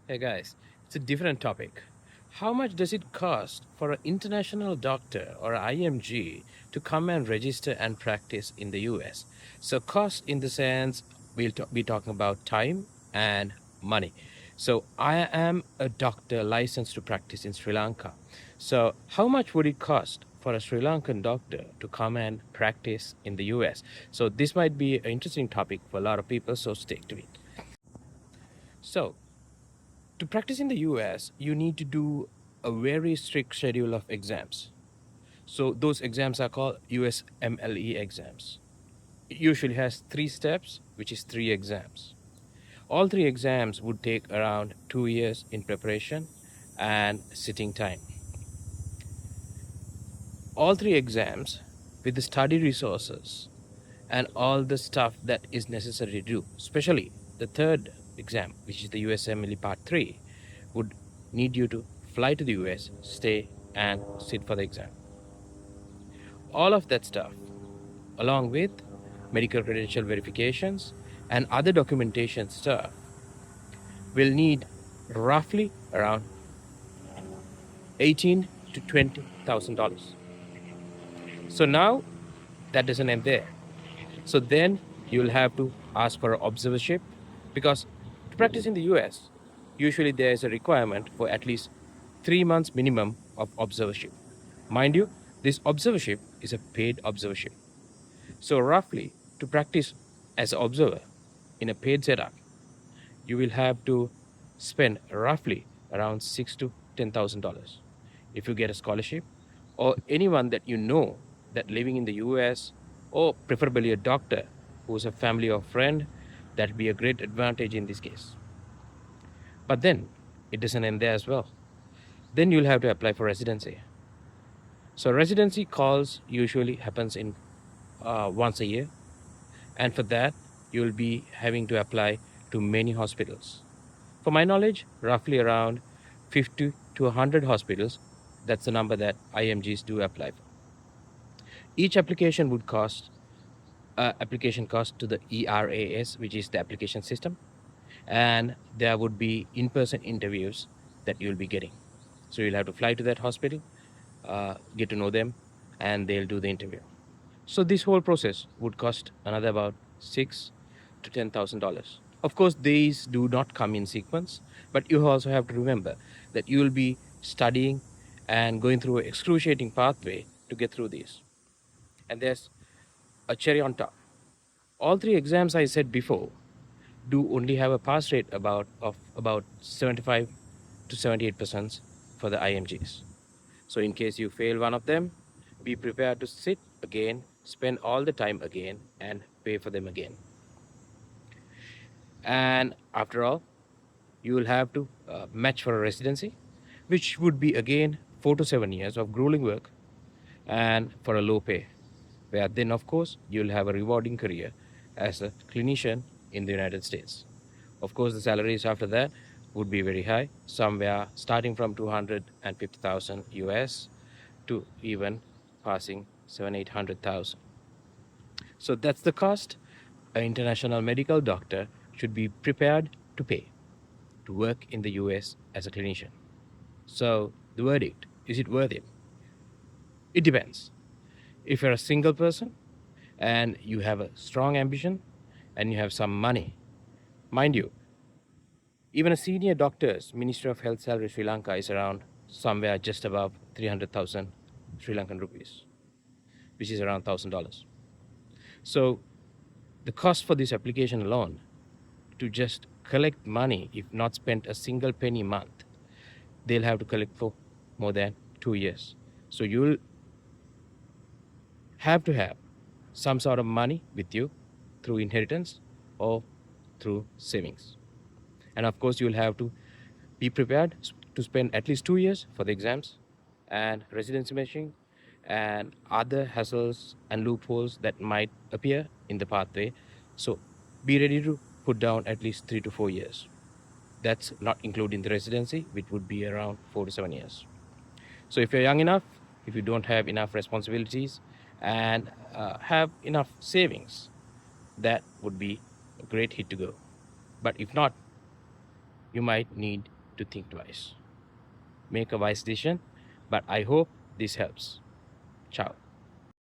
Hey guys, it's a different topic. How much does it cost for an international doctor or IMG to come and register and practice in the US? So, cost in the sense we'll be talking about time and money. So, I am a doctor licensed to practice in Sri Lanka. So, how much would it cost for a Sri Lankan doctor to come and practice in the US? So, this might be an interesting topic for a lot of people, so stick to it. So, to practice in the US, you need to do a very strict schedule of exams. So those exams are called USMLE exams. It usually has three steps, which is three exams. All three exams would take around 2 years in preparation and sitting time. All three exams with the study resources and all the stuff that is necessary to do, especially the third exam, which is the USMLE Part 3, would need you to fly to the US, stay, and sit for the exam. All of that stuff, along with medical credential verifications and other documentation stuff, will need roughly around 18 to $20,000. So now that doesn't end there. So then you'll have to ask for observership because to practice in the US, usually there is a requirement for at least 3 months minimum of observership. Mind you, this observership is a paid observership. So roughly to practice as an observer in a paid setup, you will have to spend roughly around $6 to $10,000 if you get a scholarship, or anyone that you know that living in the US, or preferably a doctor who's a family or friend, that would be a great advantage in this case. But then it doesn't end there as well. Then you'll have to apply for residency. So residency calls usually happens in once a year, and for that you'll be having to apply to many hospitals. For my knowledge, roughly around 50 to 100 hospitals. That's the number that IMGs do apply for. Each application would cost application cost to the ERAS, which is the application system, and there would be in-person interviews that you'll be getting. So you'll have to fly to that hospital, get to know them, and they'll do the interview. So this whole process would cost another about $6 to $10,000. Of course, these do not come in sequence, but you also have to remember that you will be studying and going through an excruciating pathway to get through these. And there's a cherry on top. All three exams I said before do only have a pass rate of about 75 to 78% for the IMGs. So in case you fail one of them, be prepared to sit again, spend all the time again, and pay for them again. And after all, you will have to match for a residency, which would be again 4 to 7 years of grueling work and for a low pay, where then, of course, you'll have a rewarding career as a clinician in the United States. Of course, the salaries after that would be very high, somewhere starting from 250,000 US to even passing 700,000 to 800,000. So that's the cost an international medical doctor should be prepared to pay to work in the US as a clinician. So the verdict, is it worth it? It depends. If you're a single person and you have a strong ambition and you have some money, mind you, even a senior doctor's Ministry of Health salary in Sri Lanka is around somewhere just above 300,000 Sri Lankan rupees, which is around $1,000. So the cost for this application alone to just collect money, if not spent a single penny a month, they'll have to collect for more than 2 years. So you'll have to have some sort of money with you through inheritance or through savings. And of course, you'll have to be prepared to spend at least 2 years for the exams and residency matching and other hassles and loopholes that might appear in the pathway. So be ready to put down at least 3 to 4 years. That's not including the residency, which would be around 4 to 7 years. So if you're young enough, if you don't have enough responsibilities and have enough savings, that would be a great hit to go. But if not, you might need to think twice. Make a wise decision, but I hope this helps. Ciao.